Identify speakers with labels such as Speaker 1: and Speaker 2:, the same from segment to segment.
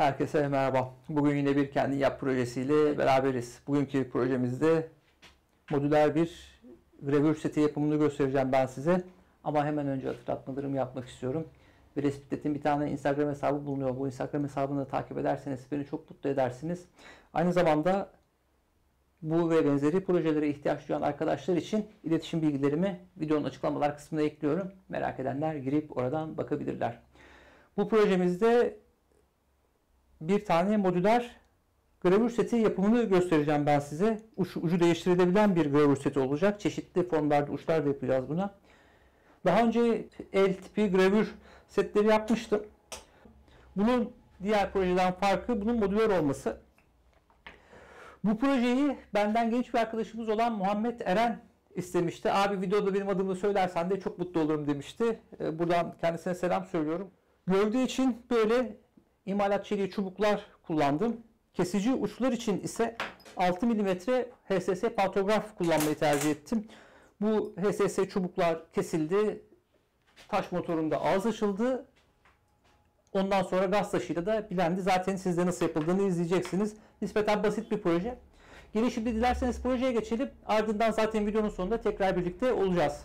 Speaker 1: Herkese merhaba. Bugün yine bir Kendin Yap projesiyle beraberiz. Bugünkü projemizde modüler bir gravür seti yapımını göstereceğim ben size. Ama hemen önce hatırlatmalarımı yapmak istiyorum. Brespit'in bir tane Instagram hesabı bulunuyor. Bu Instagram hesabını da takip ederseniz beni çok mutlu edersiniz. Aynı zamanda bu ve benzeri projelere ihtiyaç duyan arkadaşlar için iletişim bilgilerimi videonun açıklamalar kısmına ekliyorum. Merak edenler girip oradan bakabilirler. Bu projemizde bir tane modüler gravür seti yapımını göstereceğim ben size. Ucu değiştirilebilen bir gravür seti olacak. Çeşitli formlarda uçlar da yapacağız buna. Daha önce el tipi gravür setleri yapmıştım. Bunun diğer projeden farkı bunun modüler olması. Bu projeyi benden genç bir arkadaşımız olan Muhammed Eren istemişti. Abi videoda benim adımı söylersen de çok mutlu olurum demişti. Buradan kendisine selam söylüyorum. Gövde için böyle imalat çeliği çubuklar kullandım. Kesici uçlar için ise 6 mm HSS pantograf kullanmayı tercih ettim. Bu HSS çubuklar kesildi. Taş motorunda ağız açıldı. Ondan sonra gaz taşıyla da bilendi. Zaten siz de nasıl yapıldığını izleyeceksiniz. Nispeten basit bir proje. Gelin şimdi dilerseniz projeye geçelim. Ardından zaten videonun sonunda tekrar birlikte olacağız.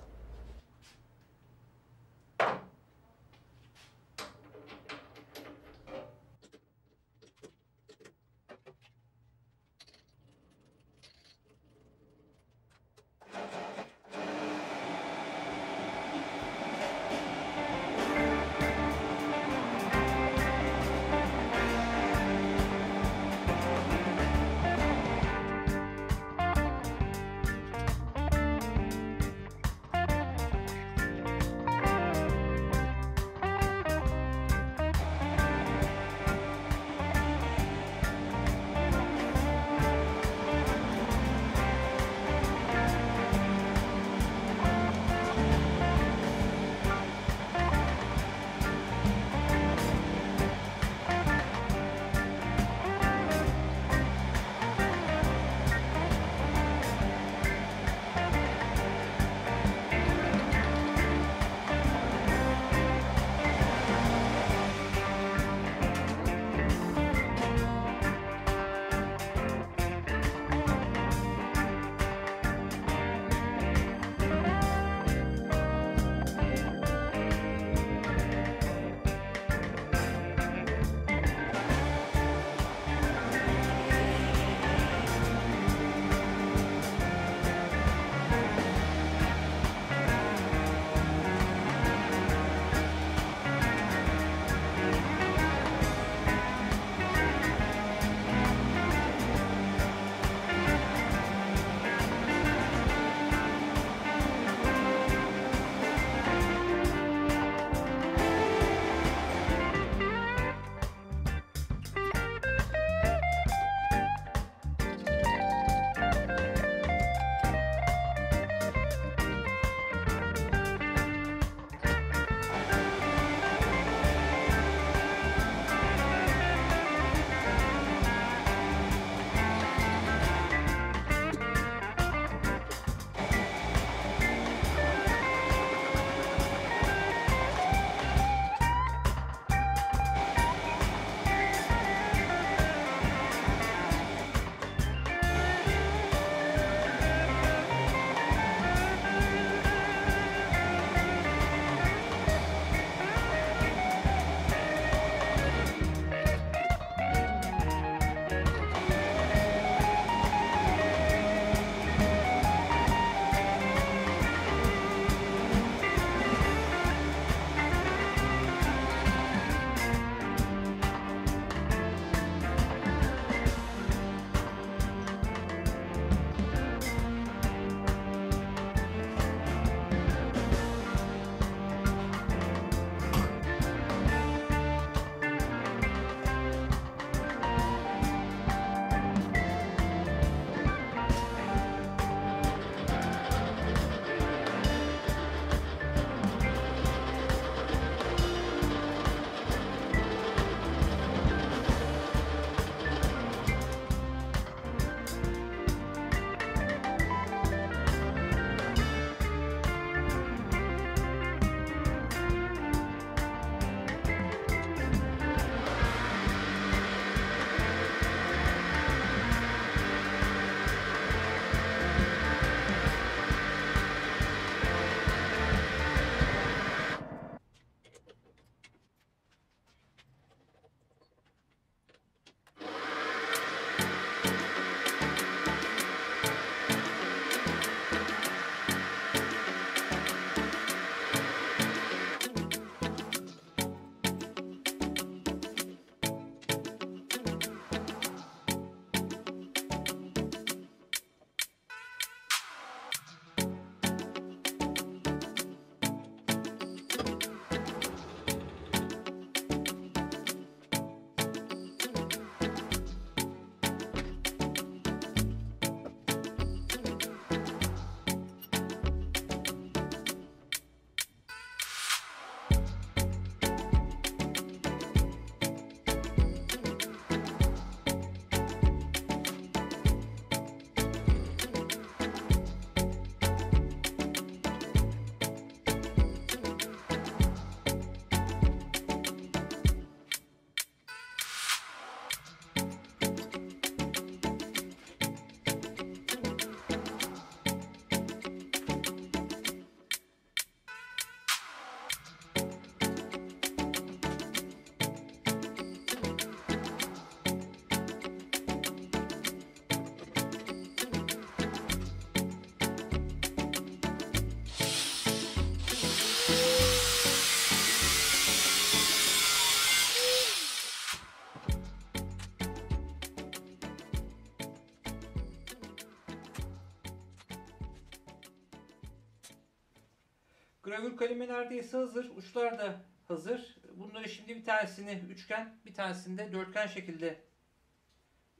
Speaker 1: Gravür kalemi neredeyse hazır. Uçlar da hazır. Bunları şimdi bir tanesini üçgen, bir tanesini de dörtgen şekilde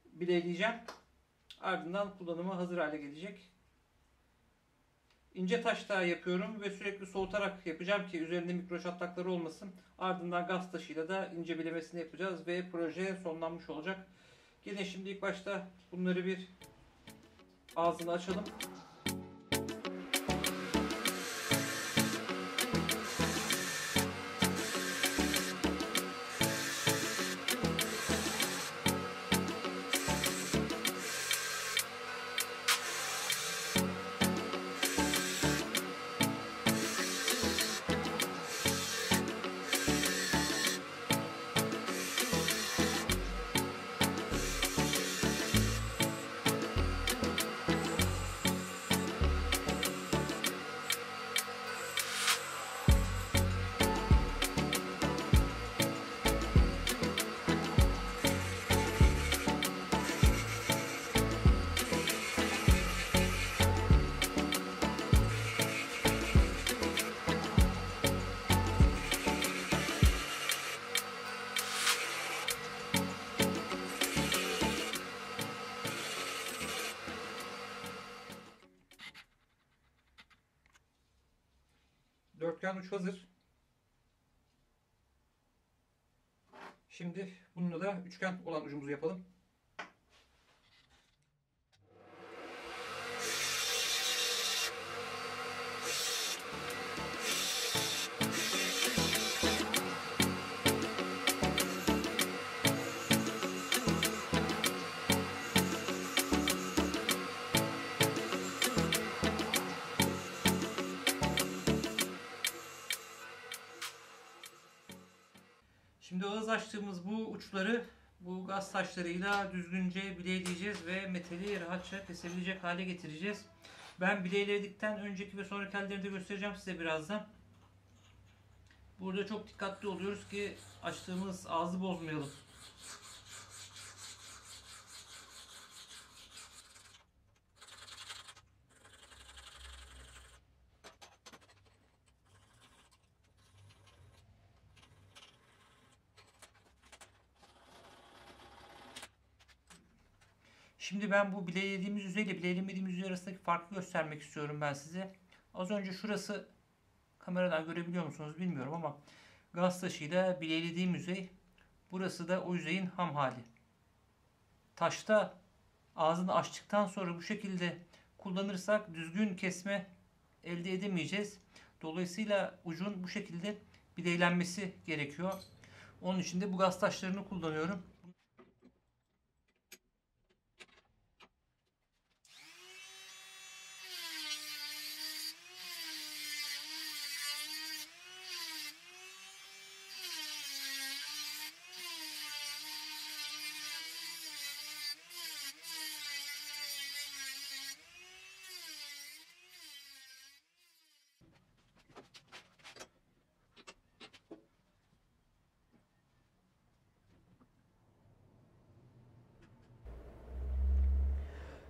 Speaker 1: bileyleyeceğim. Ardından kullanıma hazır hale gelecek. İnce taş daha yapıyorum ve sürekli soğutarak yapacağım ki üzerinde mikro çatlakları olmasın. Ardından gaz taşıyla da ince bilemesini yapacağız ve proje sonlanmış olacak. Yine şimdi ilk başta bunları bir ağzını açalım. Dörtgen uç hazır. Şimdi bununla da üçgen olan ucumuzu yapalım. Şimdi ağız açtığımız bu uçları bu gaz taşlarıyla düzgünce bileyleyeceğiz ve metali rahatça kesebilecek hale getireceğiz. Ben bileyledikten önceki ve sonraki hallerini de göstereceğim size birazdan. Burada çok dikkatli oluyoruz ki açtığımız ağzı bozmayalım. Şimdi ben bu bileylediğimiz yüzeyle bileylemediğimiz yüzey arasındaki farkı göstermek istiyorum ben size. Az önce şurası kameradan görebiliyor musunuz bilmiyorum ama gaz taşıyla bileylediğim yüzey, burası da o yüzeyin ham hali. Taşta ağzını açtıktan sonra bu şekilde kullanırsak düzgün kesme elde edemeyeceğiz. Dolayısıyla ucun bu şekilde bileylenmesi gerekiyor. Onun için de bu gaz taşlarını kullanıyorum.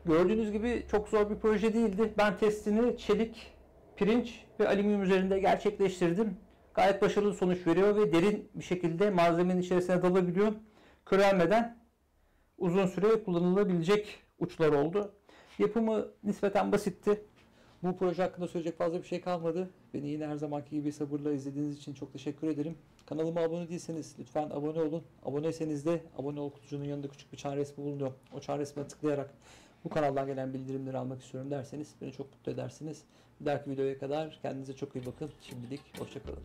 Speaker 1: Gördüğünüz gibi çok zor bir proje değildi. Ben testini çelik, pirinç ve alüminyum üzerinde gerçekleştirdim. Gayet başarılı sonuç veriyor ve derin bir şekilde malzemenin içerisine dalabiliyor. Körelmeden uzun süre kullanılabilecek uçlar oldu. Yapımı nispeten basitti. Bu proje hakkında söyleyecek fazla bir şey kalmadı. Beni yine her zamanki gibi sabırla izlediğiniz için çok teşekkür ederim. Kanalıma abone değilseniz lütfen abone olun. Aboneyseniz de abone ol kutucuğunun yanında küçük bir çan resmi bulunuyor. O çan resmine tıklayarak bu kanaldan gelen bildirimleri almak istiyorum derseniz beni çok mutlu edersiniz. Bir dahaki videoya kadar kendinize çok iyi bakın. Şimdilik hoşça kalın.